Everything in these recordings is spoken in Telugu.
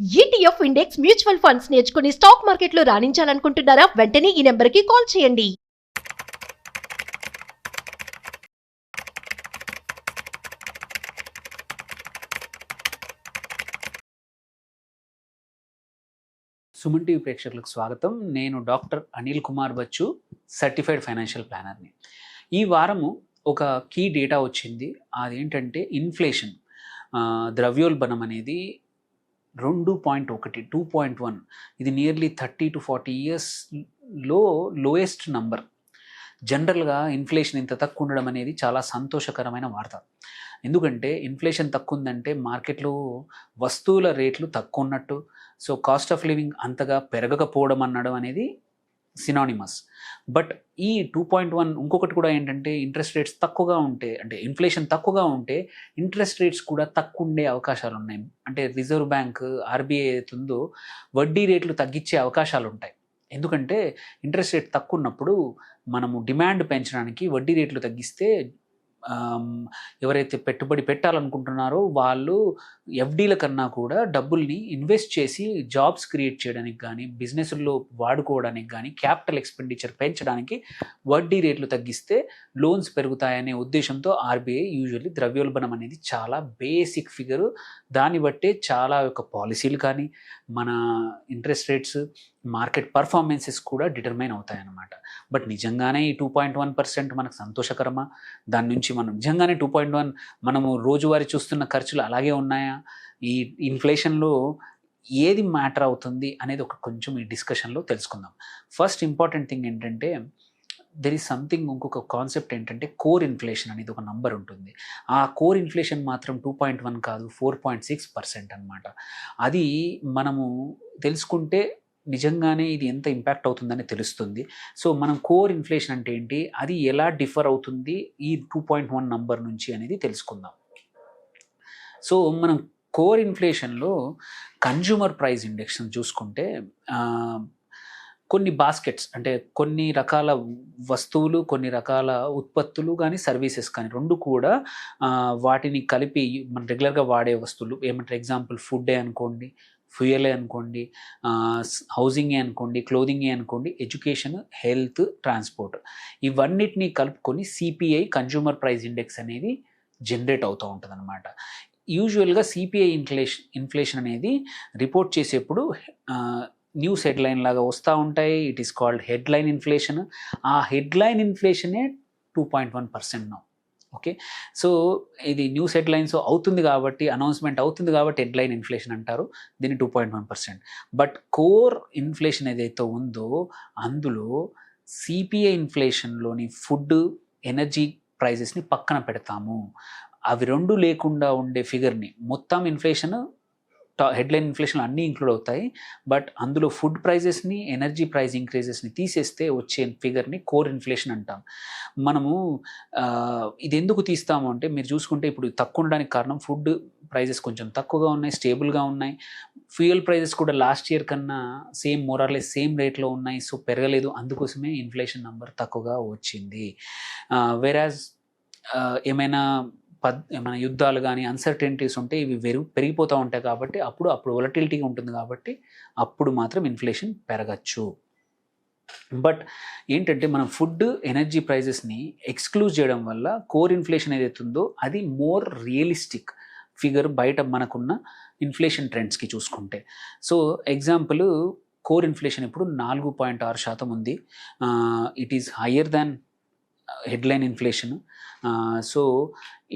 ఈటీఎఫ్ ఇండెక్స్ మ్యూచువల్ ఫండ్స్ నేర్చుకుని స్టాక్ మార్కెట్లో రాణించాలనుకుంటున్నారా? వెంటనే ఈ నెంబర్కి కాల్ చేయండి. సుమన్ టీవీ ప్రేక్షకులకు స్వాగతం. నేను doctor Anil Kumar Bachu, certified financial ప్లానర్ని. ఈ వారము ఒక కీ డేటా వచ్చింది. అదేంటంటే ఇన్ఫ్లేషన్, ద్రవ్యోల్బణం అనేది 2.1 ఇది నియర్లీ 30 to 40 ఇయర్స్లో లోయెస్ట్ నంబర్. జనరల్గా ఇన్ఫ్లేషన్ ఇంత తక్కువ ఉండడం అనేది చాలా సంతోషకరమైన వార్త. ఎందుకంటే ఇన్ఫ్లేషన్ తక్కువ ఉందంటే మార్కెట్లో వస్తువుల రేట్లు తక్కువ ఉన్నట్టు, సో కాస్ట్ ఆఫ్ లివింగ్ అంతగా పెరగకపోవడం అనడం అనేది సినానిమస్. బట్ ఈ 2.1 ఇంకొకటి కూడా ఏంటంటే ఇంట్రెస్ట్ రేట్స్ తక్కువగా ఉంటే, అంటే ఇన్ఫ్లేషన్ తక్కువగా ఉంటే ఇంట్రెస్ట్ రేట్స్ కూడా తక్కువ ఉండే అవకాశాలు ఉన్నాయి. అంటే రిజర్వ్ బ్యాంక్ ఆర్బీఐ అవుతుందో వడ్డీ రేట్లు తగ్గించే అవకాశాలు ఉంటాయి. ఎందుకంటే ఇంట్రెస్ట్ రేట్ తక్కువ ఉన్నప్పుడు మనము డిమాండ్ పెంచడానికి వడ్డీ రేట్లు తగ్గిస్తే ఎవరైతే పెట్టుబడి పెట్టాలనుకుంటున్నారో వాళ్ళు ఎఫ్డీల కన్నా కూడా డబ్బుల్ని ఇన్వెస్ట్ చేసి జాబ్స్ క్రియేట్ చేయడానికి కానీ, బిజినెస్లో వాడుకోవడానికి కానీ, క్యాపిటల్ ఎక్స్పెండిచర్ పెంచడానికి వడ్డీ రేట్లు తగ్గిస్తే లోన్స్ పెరుగుతాయనే ఉద్దేశంతో ఆర్బీఐ యూజువల్లీ ద్రవ్యోల్బణం అనేది చాలా బేసిక్ ఫిగరు. దాన్ని బట్టే చాలా యొక్క పాలసీలు కానీ, మన ఇంట్రెస్ట్ రేట్స్, మార్కెట్ పర్ఫార్మెన్సెస్ కూడా డిటర్మైన్ అవుతాయన్నమాట. బట్ నిజంగానే ఈ 2.1% మనకు సంతోషకరమా? దాని నుంచి మనం నిజంగానే 2.1 మనము రోజువారీ చూస్తున్న ఖర్చులు అలాగే ఉన్నాయా? ఈ ఇన్ఫ్లేషన్లో ఏది మ్యాటర్ అవుతుంది అనేది ఒక కొంచెం ఈ డిస్కషన్లో తెలుసుకుందాం. ఫస్ట్ ఇంపార్టెంట్ థింగ్ ఏంటంటే దెర్ ఈజ్ సంథింగ్, ఇంకొక కాన్సెప్ట్ ఏంటంటే కోర్ ఇన్ఫ్లేషన్ అనేది ఒక నంబర్ ఉంటుంది. ఆ కోర్ ఇన్ఫ్లేషన్ మాత్రం 2.1 కాదు, 4.6% అనమాట. అది మనము తెలుసుకుంటే నిజంగానే ఇది ఎంత ఇంపాక్ట్ అవుతుందని తెలుస్తుంది. సో మనం కోర్ ఇన్ఫ్లేషన్ అంటే ఏంటి, అది ఎలా డిఫర్ అవుతుంది ఈ 2.1 నంబర్ నుంచి అనేది తెలుసుకుందాం. సో మనం కోర్ ఇన్ఫ్లేషన్లో కన్జ్యూమర్ ప్రైస్ ఇండెక్స్ చూసుకుంటే కొన్ని బాస్కెట్స్, అంటే కొన్ని రకాల వస్తువులు, కొన్ని రకాల ఉత్పత్తులు కానీ, సర్వీసెస్ కానీ రెండు కూడా వాటిని కలిపి మనం రెగ్యులర్గా వాడే వస్తువులు ఏమంటారు, ఎగ్జాంపుల్ ఫుడ్డే అనుకోండి, ఫ్యూయలే అనుకోండి, హౌసింగే అనుకోండి, క్లోదింగే అనుకోండి, ఎడ్యుకేషన్, హెల్త్, ట్రాన్స్పోర్ట్, ఇవన్నిటినీ కలుపుకొని సిపిఐ కన్జ్యూమర్ ప్రైస్ ఇండెక్స్ అనేది జనరేట్ అవుతూ ఉంటుంది అనమాట. యూజువల్గా సిపిఐ ఇన్ఫ్లేషన్ అనేది రిపోర్ట్ చేసేప్పుడు న్యూస్ హెడ్లైన్ లాగా వస్తూ ఉంటాయి. It is called headline inflation. ఆ హెడ్లైన్ ఇన్ఫ్లేషనే 2.1% నౌ. ఓకే, సో ఇది న్యూస్ హెడ్లైన్స్ అవుతుంది కాబట్టి, అనౌన్స్మెంట్ అవుతుంది కాబట్టి హెడ్లైన్ ఇన్ఫ్లేషన్ అంటారు, దీన్ని 2.1%. బట్ కోర్ ఇన్ఫ్లేషన్ ఏదైతే ఉందో అందులో సిపిఐ ఇన్ఫ్లేషన్లోని ఫుడ్, ఎనర్జీ ప్రైజెస్ని పక్కన పెడతాము. అవి రెండు లేకుండా ఉండే ఫిగర్ని, మొత్తం ఇన్ఫ్లేషన్ హెడ్లైన్ ఇన్ఫ్లేషన్ అన్నీ ఇంక్లూడ్ అవుతాయి, బట్ అందులో ఫుడ్ ప్రైజెస్ని, ఎనర్జీ ప్రైస్ ఇంక్రీజెస్ని తీసేస్తే వచ్చే ఫిగర్ని కోర్ ఇన్ఫ్లేషన్ అంటాం. మనము ఇది ఎందుకు తీస్తాము అంటే, మీరు చూసుకుంటే ఇప్పుడు తక్కువ ఉండడానికి కారణం ఫుడ్ ప్రైజెస్ కొంచెం తక్కువగా ఉన్నాయి, స్టేబుల్గా ఉన్నాయి. ఫ్యూయల్ ప్రైజెస్ కూడా లాస్ట్ ఇయర్ కన్నా సేమ్ మోరార్లెస్ సేమ్ రేట్లో ఉన్నాయి, సో పెరగలేదు. అందుకోసమే ఇన్ఫ్లేషన్ నెంబర్ తక్కువగా వచ్చింది. వెరాజ్ ఏమైనా యుద్ధాలు కానీ, అన్సర్టెనిటీస్ ఉంటే ఇవి పెరిగిపోతూ ఉంటాయి కాబట్టి అప్పుడు వొలటిలిటీగా ఉంటుంది కాబట్టి అప్పుడు మాత్రం ఇన్ఫ్లేషన్ పెరగచ్చు. బట్ ఏంటంటే మనం ఫుడ్, ఎనర్జీ ప్రైజెస్ని ఎక్స్క్లూజ్ చేయడం వల్ల కోర్ ఇన్ఫ్లేషన్ ఏదైతే ఉందో అది మోర్ రియలిస్టిక్ ఫిగర్ బయట మనకున్న ఇన్ఫ్లేషన్ ట్రెండ్స్కి చూసుకుంటే. సో ఎగ్జాంపుల్, కోర్ ఇన్ఫ్లేషన్ ఇప్పుడు 4.6% ఉంది. It is higher than headline inflation. So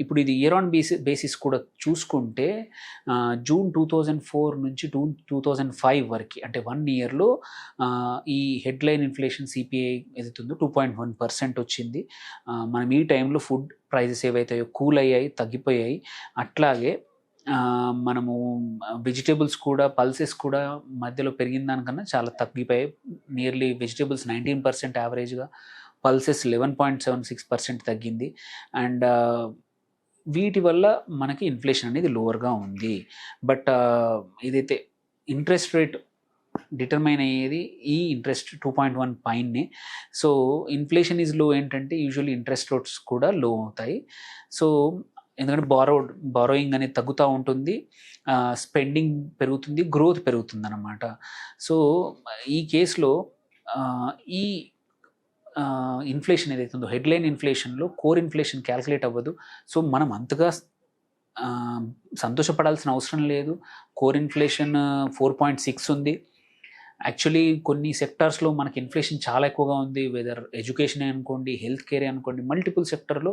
ఇప్పుడు ఇది ఇయర్ ఆన్ బేసిస్ కూడా చూసుకుంటే జూన్ 2004 నుంచి 2005 వరకు, అంటే 1 ఇయర్లో ఈ హెడ్లైన్ ఇన్ఫ్లేషన్ సిపిఐ ఏదైతుందో 2.1% వచ్చింది. మనం ఈ టైంలో ఫుడ్ ప్రైజెస్ ఏవైతాయో కూల్ అయ్యాయి, తగ్గిపోయాయి. అట్లాగే మనము వెజిటేబుల్స్ కూడా, పల్సెస్ కూడా మధ్యలో పెరిగిన దానికన్నా చాలా తగ్గిపోయాయి. నియర్లీ వెజిటేబుల్స్ 19% యావరేజ్గా, పల్సెస్ 11.76% తగ్గింది. అండ్ వీటి వల్ల మనకి ఇన్ఫ్లేషన్ అనేది లోవర్గా ఉంది. బట్ ఇదైతే ఇంట్రెస్ట్ రేట్ డిటర్మైన్ అయ్యేది ఈ ఇంట్రెస్ట్ 2.1 పైనే. సో ఇన్ఫ్లేషన్ ఈజ్ లో ఏంటంటే యూజువల్లీ ఇంట్రెస్ట్ రేట్స్ కూడా లో అవుతాయి. సో ఎందుకంటే బారోయింగ్ అనేది తగ్గుతూ ఉంటుంది, స్పెండింగ్ పెరుగుతుంది, గ్రోత్ పెరుగుతుంది అనమాట. సో ఈ కేసులో ఈ ఇన్ఫ్లేషన్ ఏదైతే ఉందో, హెడ్లైన్ ఇన్ఫ్లేషన్లో కోర్ ఇన్ఫ్లేషన్ క్యాల్కులేట్ అవ్వదు. సో మనం అంతగా సంతోషపడాల్సిన అవసరం లేదు. కోర్ ఇన్ఫ్లేషన్ 4.6 ఉంది. యాక్చువల్లీ కొన్ని సెక్టార్స్లో మనకి ఇన్ఫ్లేషన్ చాలా ఎక్కువగా ఉంది, వెదర్ ఎడ్యుకేషన్ అనుకోండి, హెల్త్ కేర్ అనుకోండి, మల్టిపుల్ సెక్టర్లో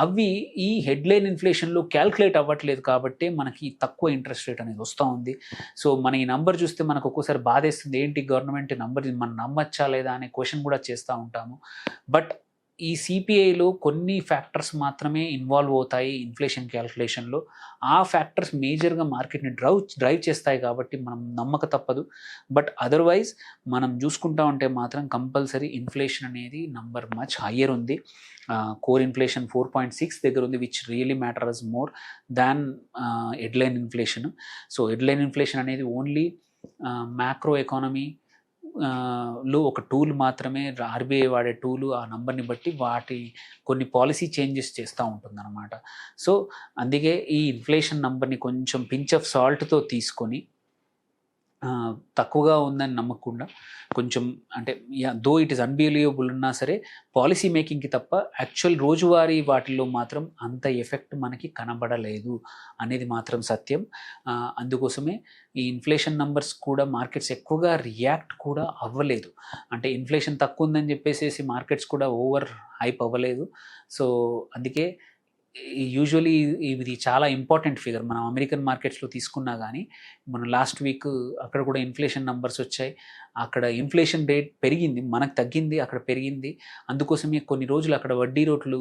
అవి ఈ హెడ్లైన్ ఇన్ఫ్లేషన్లో క్యాల్కులేట్ అవ్వట్లేదు కాబట్టి మనకి తక్కువ ఇంట్రెస్ట్ రేట్ అనేది వస్తూ ఉంది. సో మన ఈ నంబర్ చూస్తే మనకు ఒక్కోసారి బాధేస్తుంది, ఏంటి గవర్నమెంట్ నంబర్ మనం నమ్మచ్చా లేదా అనే క్వశ్చన్ కూడా చేస్తూ ఉంటాము. బట్ ఈ సిపిఐలో కొన్ని ఫ్యాక్టర్స్ మాత్రమే ఇన్వాల్వ్ అవుతాయి ఇన్ఫ్లేషన్ క్యాల్కులేషన్లో. ఆ ఫ్యాక్టర్స్ మేజర్గా మార్కెట్ని డ్రైవ్ చేస్తాయి కాబట్టి మనం నమ్మక తప్పదు. బట్ అదర్వైజ్ మనం చూసుకుంటా ఉంటే మాత్రం కంపల్సరీ ఇన్ఫ్లేషన్ అనేది నంబర్ మచ్ హయ్యర్ ఉంది. కోర్ ఇన్ఫ్లేషన్ 4.6 దగ్గర ఉంది, which really matters more than headline inflation. So headline inflation అనేది ఓన్లీ మ్యాక్రో ఎకానమీ లో ఒక టూల్ మాత్రమే, ఆర్బీఐ వాడే టూలు. ఆ నంబర్ని బట్టి వాటి కొన్ని పాలసీ చేంజెస్ చేస్తూ ఉంటుందన్నమాట. సో అందుకే ఈ ఇన్ఫ్లేషన్ నంబర్ని కొంచెం పించ్ ఆఫ్ సాల్ట్తో తీసుకొని తక్కువగా ఉందని నమ్మకుండా కొంచెం, అంటే దో ఇట్ ఈస్ అన్బిలీవబుల్ ఉన్నా సరే పాలసీ మేకింగ్కి తప్ప యాక్చువల్ రోజువారీ వాటిల్లో మాత్రం అంత ఎఫెక్ట్ మనకి కనబడలేదు అనేది మాత్రం సత్యం. అందుకోసమే ఈ ఇన్ఫ్లేషన్ నంబర్స్ కూడా మార్కెట్స్ ఎక్కువగా రియాక్ట్ కూడా అవ్వలేదు. అంటే ఇన్ఫ్లేషన్ తక్కువ ఉందని చెప్పేసి మార్కెట్స్ కూడా ఓవర్ హైప్ అవ్వలేదు. సో అందుకే యూజువలీ ఇది చాలా ఇంపార్టెంట్ ఫిగర్. మనం అమెరికన్ మార్కెట్స్లో తీసుకున్నా కానీ మన లాస్ట్ వీక్ అక్కడ కూడా ఇన్ఫ్లేషన్ నంబర్స్ వచ్చాయి. అక్కడ ఇన్ఫ్లేషన్ రేట్ పెరిగింది, మనకు తగ్గింది, అక్కడ పెరిగింది. అందుకోసమే కొన్ని రోజులు అక్కడ వడ్డీ రేట్లు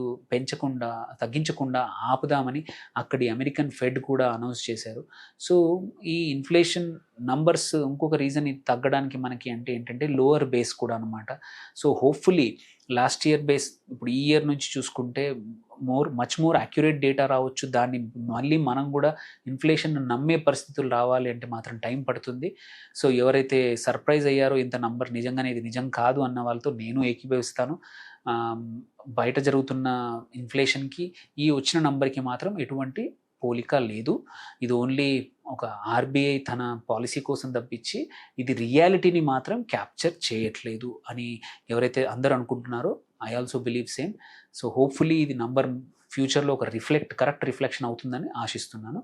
తగ్గించకుండా ఆపుదామని అక్కడి అమెరికన్ ఫెడ్ కూడా అనౌన్స్ చేశారు. సో ఈ ఇన్ఫ్లేషన్ నంబర్స్ ఇంకొక రీజన్ ఇది తగ్గడానికి మనకి అంటే ఏంటంటే లోవర్ బేస్ కూడా అనమాట. So hopefully last year base ఇప్పుడు ఈ ఇయర్ నుంచి చూసుకుంటే మచ్ మోర్ అక్యురేట్ డేటా రావచ్చు. దాన్ని మళ్ళీ మనం కూడా ఇన్ఫ్లేషన్ నమ్మే పరిస్థితులు రావాలి అంటే మాత్రం టైం పడుతుంది. సో ఎవరైతే సర్ప్రైజ్ అయ్యారో ఇంత నంబర్ నిజంగానే ఇది నిజం కాదు అన్న వాళ్ళతో నేను ఏకీభవిస్తాను. బయట జరుగుతున్న ఇన్ఫ్లేషన్కి ఈ వచ్చిన నంబర్కి మాత్రం ఎటువంటి పోలిక లేదు. ఇది ఓన్లీ ఒక ఆర్బీఐ తన పాలసీ కోసం తప్పించి ఇది రియాలిటీని మాత్రం క్యాప్చర్ చేయట్లేదు అని ఎవరైతే అందరూ అనుకుంటున్నారో I also believe same. So hopefully ఇది నంబర్ ఫ్యూచర్లో ఒక కరెక్ట్ రిఫ్లెక్షన్ అవుతుందని ఆశిస్తున్నాను.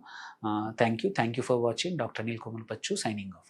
Thank you for watching. Doctor Anil Kumar Bachu signing of.